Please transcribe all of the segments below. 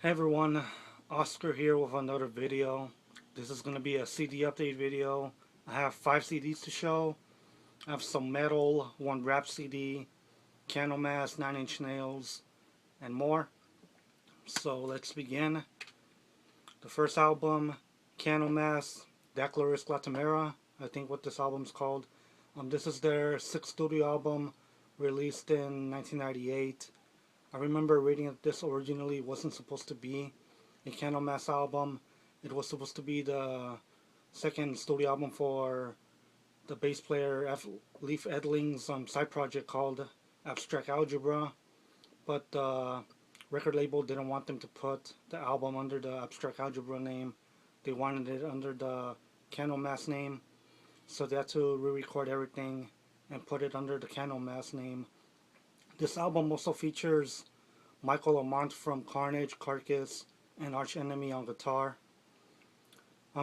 Hey everyone, Oscar here with another video. This is going to be a CD update video. I have 5 CDs to show. I have some metal, 1 rap CD, Candlemass, 9 Inch Nails, and more. So let's begin. The first album, Candlemass, Declaris Glatamera, I think what this album's called. This is their 6th studio album, released in 1998. I remember reading that this originally wasn't supposed to be a Candlemass album. It was supposed to be the second studio album for the bass player Leif Edling's side project called Abstract Algebra, but the record label didn't want them to put the album under the Abstract Algebra name. They wanted it under the Candlemass name, so they had to re-record everything and put it under the Candlemass name. This album also features Michael Lamont from Carnage, Carcass, and Arch Enemy on guitar.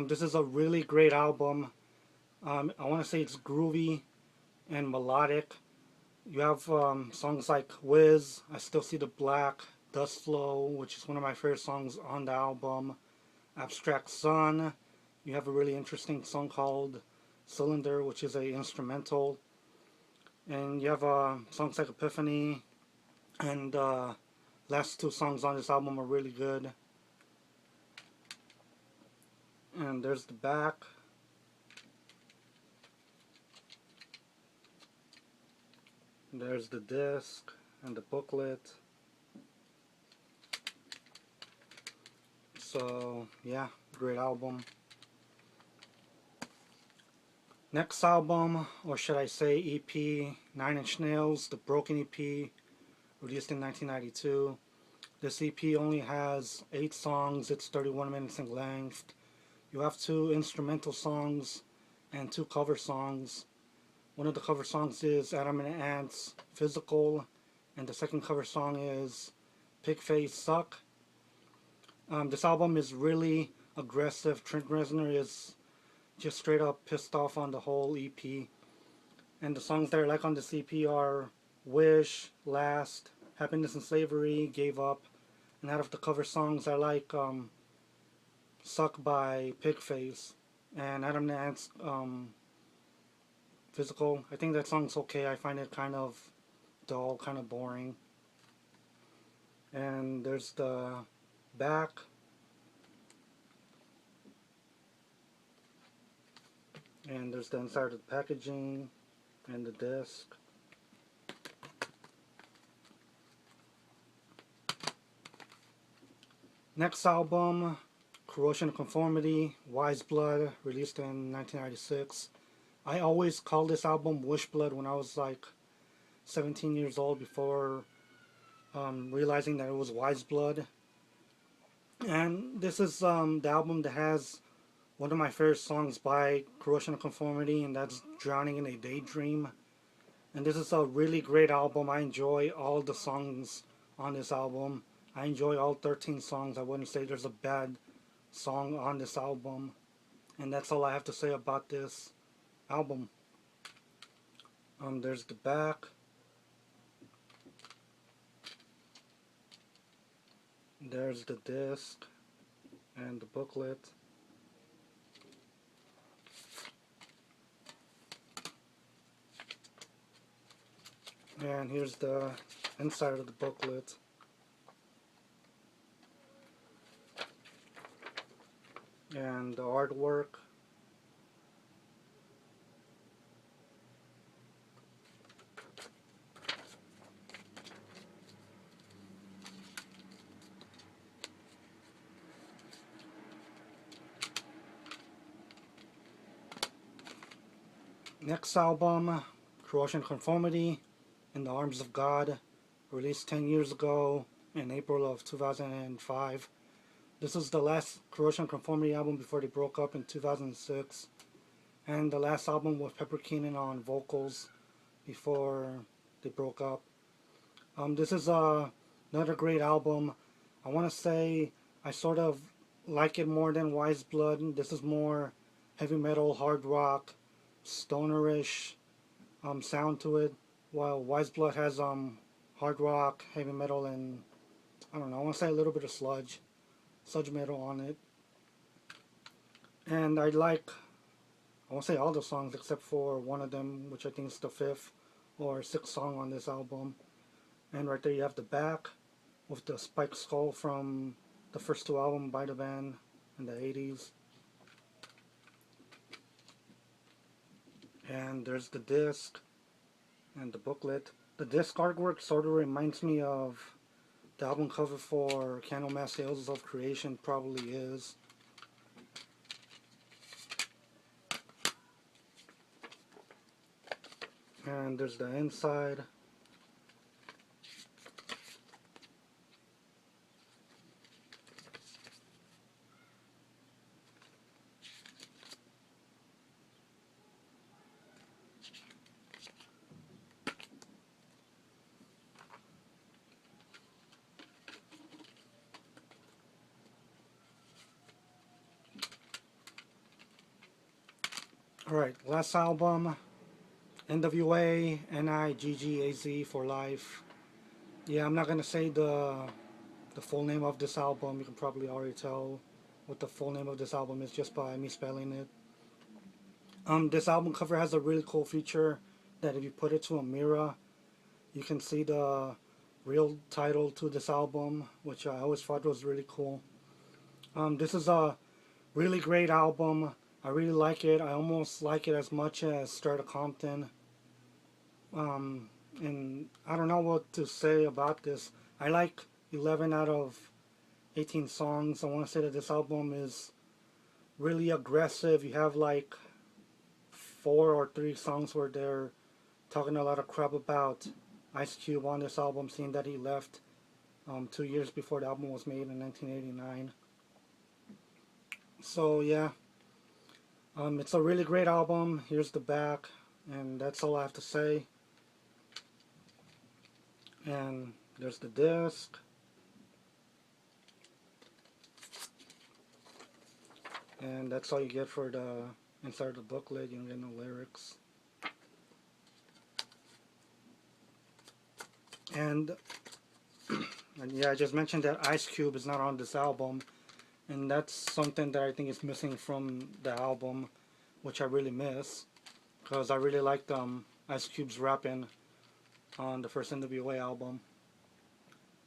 This is a really great album. I want to say it's groovy and melodic. You have songs like Wiz, I Still See the Black, Dust Flow, which is one of my favorite songs on the album, Abstract Sun. You have a really interesting song called Cylinder, which is a instrumental. And you have songs like Epiphany, and last 2 songs on this album are really good. And there's the back. There's the disc and the booklet. So yeah, great album. Next album, or should I say EP, 9 Inch Nails, the Broken EP, released in 1992. This EP only has 8 songs, it's 31 minutes in length. You have 2 instrumental songs and 2 cover songs. One of the cover songs is Adam and Ant's Physical, and the second cover song is Pigface Suck. This album is really aggressive. Trent Reznor is just straight up pissed off on the whole EP. And the songs that I like on this EP are Wish, Last, Happiness and Slavery, Gave Up. And out of the cover songs, I like Suck by Pigface and Adam and Ant's Physical. I think that song's okay. I find it kind of dull, kind of boring. And there's the back. And there's the inside of the packaging and the disc. Next album, Corrosion of Conformity, Wise Blood, released in 1996. I always called this album Wish Blood when I was like 17 years old, before realizing that it was Wise Blood. And this is the album that has one of my favorite songs by Corrosion of Conformity, and that's Drowning in a Daydream. And this is a really great album. I enjoy all the songs on this album. I enjoy all 13 songs. I wouldn't say there's a bad song on this album. And that's all I have to say about this album. There's the back. There's the disc and the booklet. And here's the inside of the booklet. And the artwork. Next album, Corrosion Conformity, In the Arms of God, released 10 years ago in April of 2005. This is the last Corrosion Conformity album before they broke up in 2006, and the last album with Pepper Keenan on vocals before they broke up. This is another great album. I want to say I sort of like it more than Wise Blood. This is more heavy metal, hard rock, stonerish sound to it, while Wise Blood has hard rock, heavy metal, and I don't know, I want to say a little bit of sludge. sludge metal on it. And I won't say all the songs except for one of them, which I think is the 5th or 6th song on this album. And right there you have the back with the spiked skull from the first 2 albums by the band in the 80s. And there's the disc and the booklet. The disc artwork sort of reminds me of the album cover for Candlemass Tales of Creation, probably is. And there's the inside. Alright, last album, N.W.A, N.I.G.G.A.Z for life. Yeah, I'm not gonna say the full name of this album. You can probably already tell what the full name of this album is just by me spelling it. This album cover has a really cool feature that if you put it to a mirror, you can see the real title to this album, which I always thought was really cool. This is a really great album. I really like it. I almost like it as much as Straight Outta Compton. And I don't know what to say about this. I like 11 out of 18 songs. I want to say that this album is really aggressive. You have like 4 or 3 songs where they're talking a lot of crap about Ice Cube on this album, seeing that he left 2 years before the album was made in 1989. So yeah, it's a really great album. Here's the back, and that's all I have to say. And there's the disc. And that's all you get for the inside of the booklet. You don't get no lyrics. And yeah, I just mentioned that Ice Cube is not on this album. And that's something that I think is missing from the album, which I really miss. Because I really liked Ice Cube's rapping on the first N.W.A album.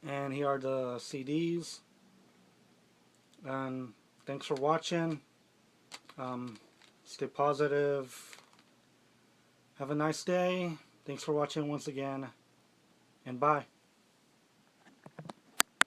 And here are the CDs. And thanks for watching. Stay positive. Have a nice day. Thanks for watching once again. And bye.